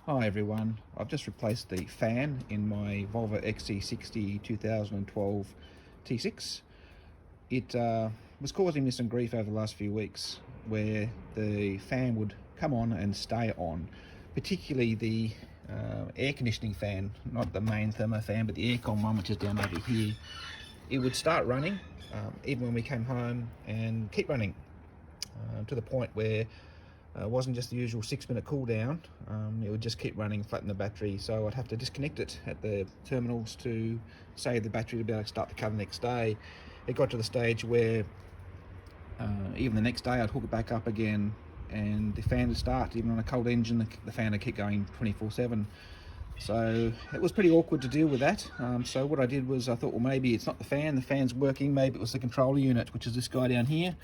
Hi everyone, I've just replaced the fan in my Volvo XC60 2012 T6. It was causing me some grief over the last few weeks where the fan would come on and stay on, particularly the air conditioning fan, not the main thermo fan but the aircon one, which is down over here. It would start running even when we came home and keep running to the point where it wasn't just the usual 6-minute cool down. It would just keep running, flatten the battery, so I'd have to disconnect it at the terminals to save the battery to be able to start the car the next day. It got to the stage where even the next day I'd hook it back up again and the fan would start. Even on a cold engine, the fan would keep going 24/7. So it was pretty awkward to deal with that. So what I did was I thought, well, maybe it's not the fan's working, maybe it was the controller unit, which is this guy down here.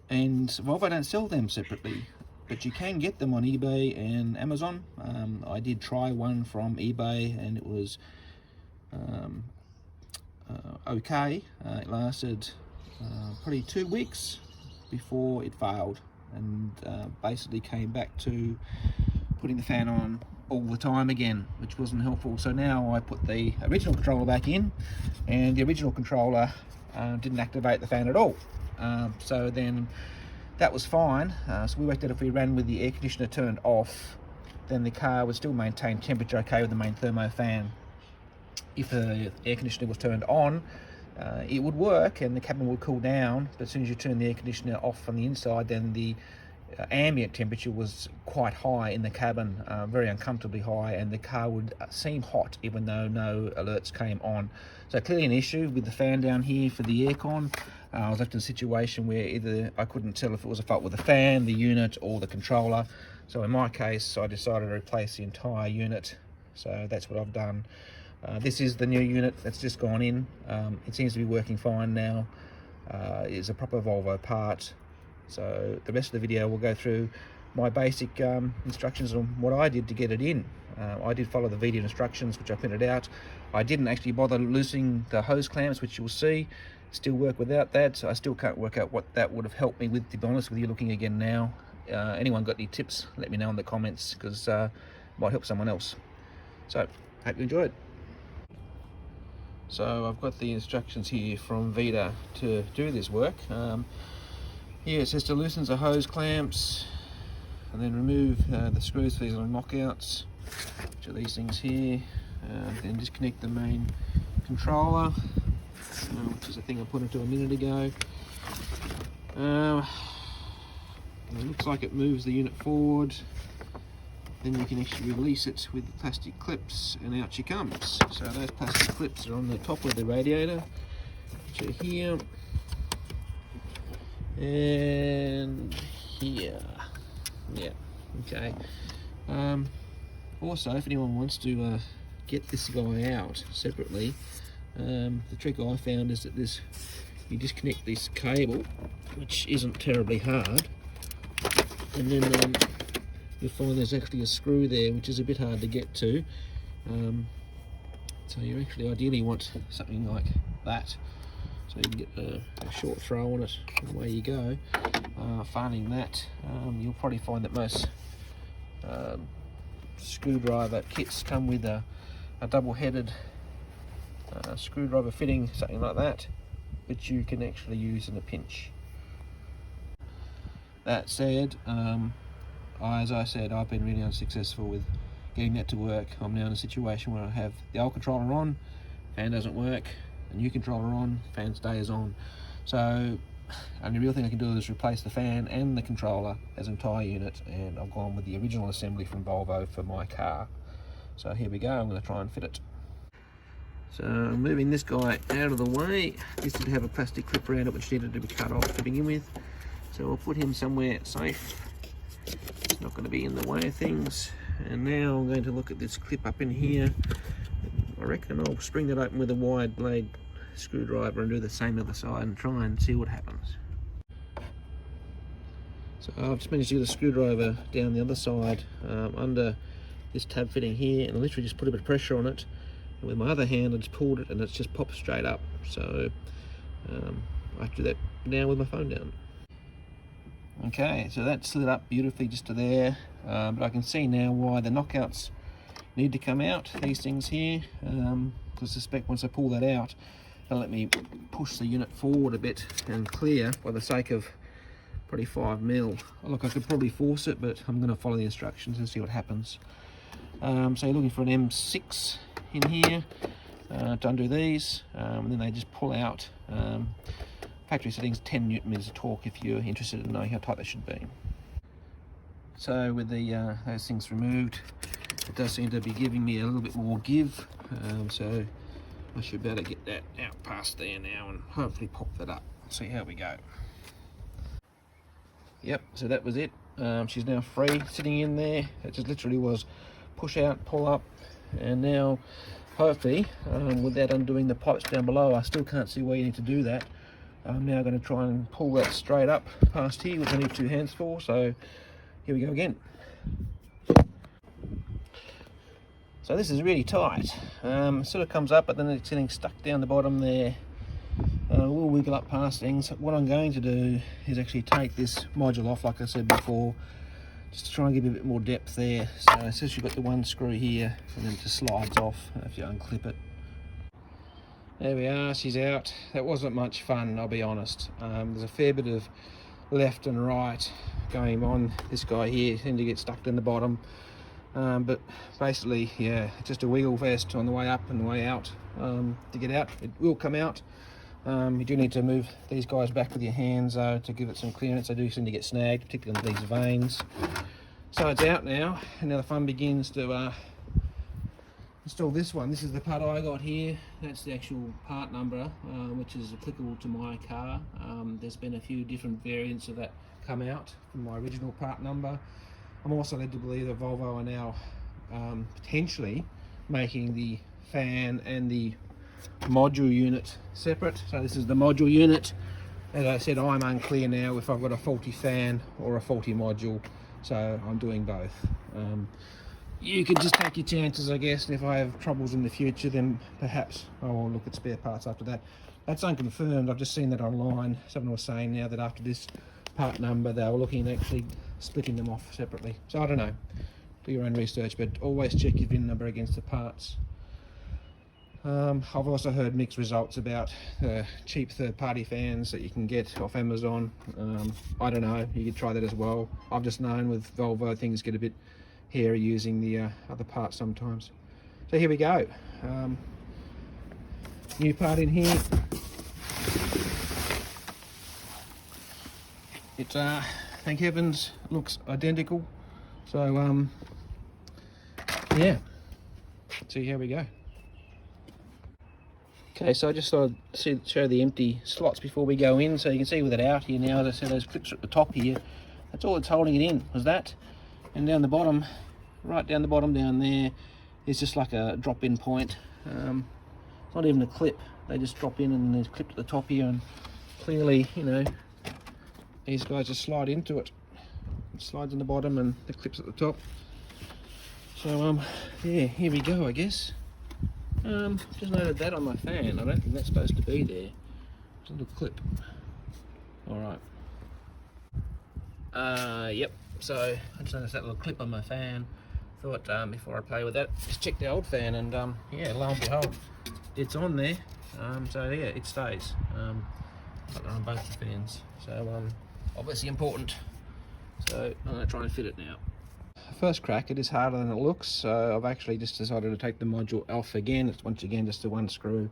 And Volvo don't sell them separately, but you can get them on eBay and Amazon. I did try one from eBay and it was okay. It lasted probably 2 weeks before it failed and basically came back to putting the fan on all the time again, which wasn't helpful. So now I put the original controller back in, and the original controller didn't activate the fan at all. So then that was fine. So we worked out if we ran with the air conditioner turned off, then the car would still maintain temperature okay with the main thermo fan. If the air conditioner was turned on, it would work and the cabin would cool down, but as soon as you turn the air conditioner off from the inside, then the ambient temperature was quite high in the cabin, very uncomfortably high, and the car would seem hot even though no alerts came on. So clearly an issue with the fan down here for the aircon. I was left in a situation where either I couldn't tell if it was a fault with the fan, the unit, or the controller. So in my case, I decided to replace the entire unit. So that's what I've done. This is the new unit that's just gone in. It seems to be working fine now. It's a proper Volvo part. So the rest of the video will go through my basic instructions on what I did to get it in. I did follow the video instructions, which I printed out. I didn't actually bother loosening the hose clamps, which you'll see. Still work without that, so I still can't work out what that would have helped me with, to be honest with you, looking again now. Anyone got any tips, let me know in the comments, because it might help someone else. So, hope you enjoyed. So I've got the instructions here from Vita to do this work. Here it says to loosen the hose clamps and then remove the screws for these little knockouts, which are these things here. Then disconnect the main controller, which is the thing I put into a minute ago. It looks like it moves the unit forward. Then you can actually release it with the plastic clips, and out she comes. So those plastic clips are on the top of the radiator, which are here and here. Yeah, okay. Also, if anyone wants to get this guy out separately, the trick I found is that you disconnect this cable, which isn't terribly hard, and then you'll find there's actually a screw there, which is a bit hard to get to. So you actually ideally want something like that, so you can get a short throw on it, and away you go. Finding that, you'll probably find that most screwdriver kits come with a double-headed screwdriver fitting, something like that, which you can actually use in a pinch. That said, as I said, I've been really unsuccessful with getting that to work. I'm now in a situation where I have the old controller on, fan doesn't work, the new controller on, fan stays on. So only real thing I can do is replace the fan and the controller as an entire unit, and I've gone with the original assembly from Volvo for my car. So here we go, I'm going to try and fit it. So I'm moving this guy out of the way. This did have a plastic clip around it which needed to be cut off to begin with. So we'll put him somewhere safe. It's not going to be in the way of things. And now I'm going to look at this clip up in here. I reckon I'll spring that open with a wide blade screwdriver and do the same other side and try and see what happens. So I've just managed to get a screwdriver down the other side under this tab fitting here, and I literally just put a bit of pressure on it, and with my other hand I just pulled it and it's just popped straight up. So I have to do that now with my phone down. Okay, so that slid up beautifully just to there, but I can see now why the knockouts need to come out, these things here, because I suspect once I pull that out, they'll let me push the unit forward a bit and clear for the sake of probably 5mm. Look, I could probably force it, but I'm going to follow the instructions and see what happens. So you're looking for an M6 in here to undo these, and then they just pull out. Factory settings 10 Newton meters of torque if you're interested in knowing how tight they should be. So with the those things removed, it does seem to be giving me a little bit more give, so I should be able to get that out past there now and hopefully pop that up. See how we go. Yep, so that was it. She's now free, sitting in there. It just literally was push out, pull up, and now hopefully without undoing the pipes down below, I still can't see where you need to do that. I'm now going to try and pull that straight up past here, which I need 2 hands for, so here we go again. So this is really tight. Sort of comes up, but then it's getting stuck down the bottom there. We'll wiggle up past things. What I'm going to do is actually take this module off, like I said before, just to try and give it a bit more depth there. So it's just you've got the one screw here, and then it just slides off if you unclip it. There we are, she's out. That wasn't much fun, I'll be honest. There's a fair bit of left and right going on. This guy here seemed to get stuck in the bottom. But basically, yeah, it's just a wiggle fest on the way up and the way out. To get out, it will come out. You do need to move these guys back with your hands to give it some clearance. They do seem to get snagged, particularly on these veins. So it's out now, and now the fun begins to install this one. This is the part I got here. That's the actual part number, which is applicable to my car. There's been a few different variants of that come out from my original part number. I'm also led to believe that Volvo are now potentially making the fan and the module unit separate. So this is the module unit. As I said, I'm unclear now if I've got a faulty fan or a faulty module, so I'm doing both. You could just take your chances, I guess, and if I have troubles in the future, then perhaps I will look at spare parts after that. That's unconfirmed. I've just seen that online. Someone was saying now that after this part number, they were looking at actually splitting them off separately. So I don't know. Do your own research, but always check your VIN number against the parts. I've also heard mixed results about cheap third-party fans that you can get off Amazon. I don't know. You could try that as well. I've just known with Volvo things get a bit hairy using the other parts sometimes. So here we go. New part in here. It thank heavens looks identical. So yeah, see how we go. Okay, so I just thought I'd show the empty slots before we go in, so you can see with it out here now. As I said, those clips are at the top here. That's all that's holding it in, was that. And down the bottom, right down the bottom down there, is just like a drop-in point. It's not even a clip. They just drop in and there's clipped at the top here, and clearly, you know, these guys just slide into it. It slides in the bottom and the clips at the top. So yeah, here we go, I guess. Just noted that on my fan. I don't think that's supposed to be there. It's a little clip. Alright. Yep. So I just noticed that little clip on my fan. Thought before I play with that, just check the old fan, and yeah, lo and behold, it's on there. So yeah, it stays. Got that on both the fans. So obviously important. So I'm going to try and fit it now. First crack, it is harder than it looks, so I've actually just decided to take the module off again. It's once again just the one screw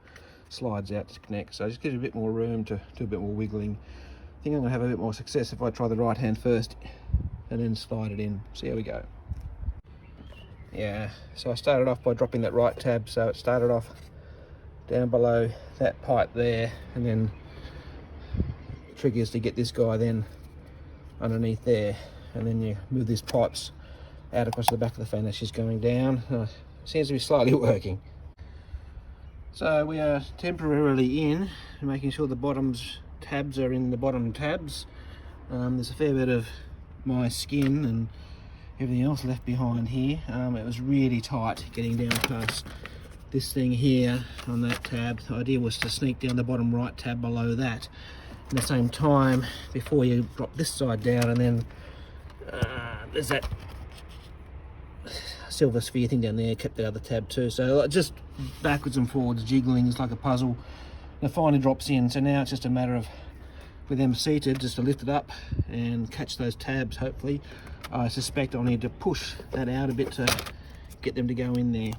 slides out to connect, so it just gives you a bit more room to do a bit more wiggling. I think I'm going to have a bit more success if I try the right hand first and then slide it in. See how we go. Yeah, so I started off by dropping that right tab, so it started off down below that pipe there, and then the trick is to get this guy then underneath there, and then you move these pipes out across the back of the fan as she's going down. Seems to be slightly working. So we are temporarily in, making sure the bottom's tabs are in the bottom tabs. There's a fair bit of my skin and everything else left behind here. It was really tight getting down past this thing here on that tab. The idea was to sneak down the bottom right tab below that at the same time before you drop this side down, and then there's that silver sphere thing down there, kept the other tab too. So just backwards and forwards jiggling is like a puzzle. And it finally drops in, so now it's just a matter of, with them seated, just to lift it up and catch those tabs. Hopefully, I suspect I'll need to push that out a bit to get them to go in there.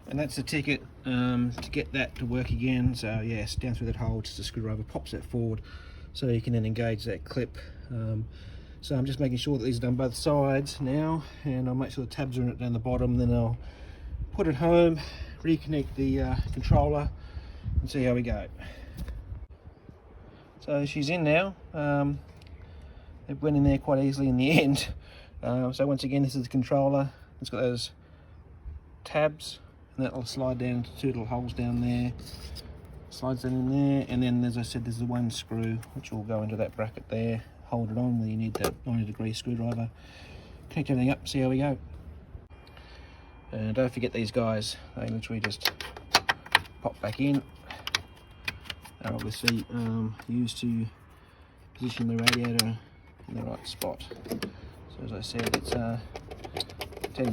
And that's the ticket to get that to work again. So yes, down through that hole, just a screwdriver pops that forward, so you can then engage that clip. So I'm just making sure that these are done both sides now, and I'll make sure the tabs are in it down the bottom. Then I'll put it home, reconnect the controller, and see how we go. So she's in now. It went in there quite easily in the end. So once again, this is the controller. It's got those tabs, and that will slide down to 2 little holes down there. Slides that in there, and then, as I said, there's the one screw which will go into that bracket there. Hold it on where you need that 90-degree screwdriver. Connect everything up, see how we go. And don't forget these guys, they literally just pop back in. They're obviously used to position the radiator in the right spot. So as I said, it's 10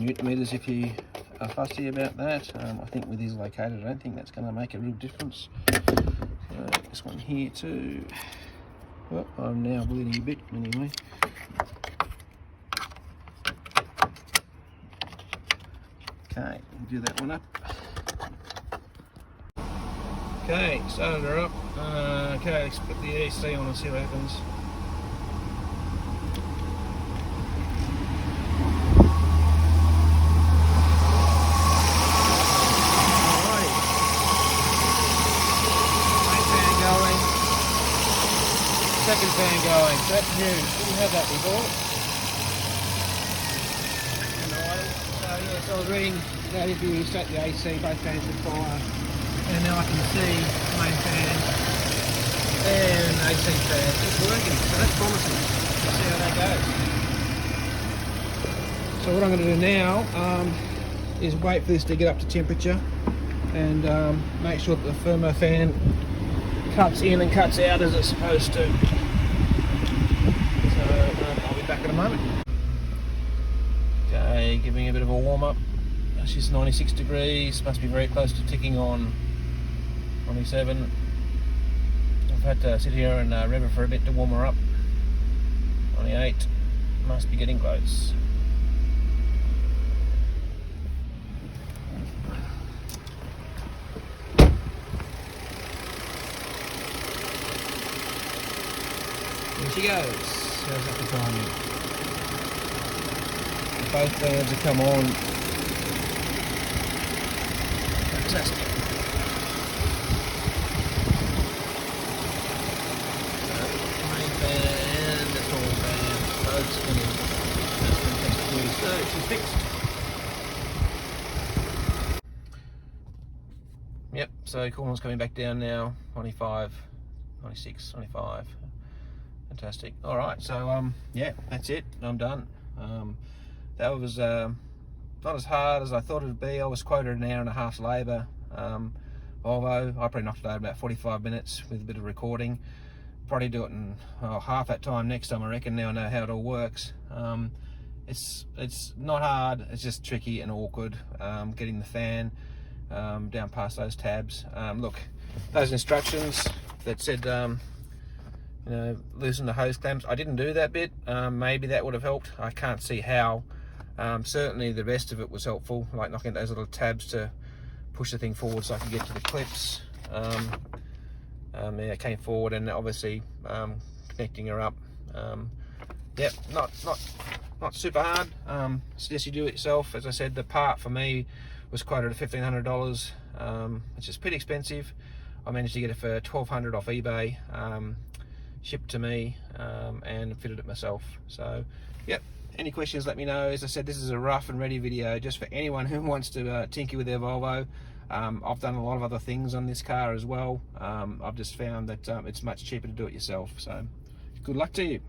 Newton meters if you are fussy about that. I think with these located, I don't think that's going to make a real difference. This one here too. Well, I'm now bleeding a bit anyway. Okay, do that one up. Okay, started her up. Okay, let's put the EC on and see what happens. Second fan going, so that's new. Didn't have that before. So I was reading that if you set the AC, both fans would fire. And now I can see the main fan and AC fan. It's working, so that's promising. Let's see how that goes. So what I'm going to do now is wait for this to get up to temperature and make sure that the thermo fan cuts in and cuts out as it's supposed to. So I'll be back in a moment. Okay, giving a bit of a warm up. It's just 96 degrees, must be very close to ticking on 27. I've had to sit here and rev it for a bit to warm her up. 28, must be getting close. There she goes. How's that for timing? Both fans have come on. Fantastic. Main fan and the tall fan, both spinning. That's fantastic news. So she's fixed. Yep, so Cornwall's coming back down now. 25, 96, 25. Fantastic. All right, so yeah, that's it. I'm done. That was not as hard as I thought it would be. I was quoted an hour and a half's labour. Volvo, I probably knocked it out about 45 minutes with a bit of recording. Probably do it in half that time next time, I reckon. Now I know how it all works. It's not hard. It's just tricky and awkward getting the fan down past those tabs. Look, those instructions that said you know, loosen the hose clamps, I didn't do that bit. Maybe that would have helped. I can't see how. Certainly the rest of it was helpful, like knocking those little tabs to push the thing forward so I could get to the clips. Yeah, it came forward, and obviously connecting her up. Yep, not super hard. Suggest you do it yourself. As I said, the part for me was quoted at $1,500, which is pretty expensive. I managed to get it for $1,200 off eBay. Shipped to me, and fitted it myself. So yep, any questions let me know. As I said, this is a rough and ready video just for anyone who wants to tinker with their Volvo. I've done a lot of other things on this car as well. I've just found that it's much cheaper to do it yourself. So good luck to you.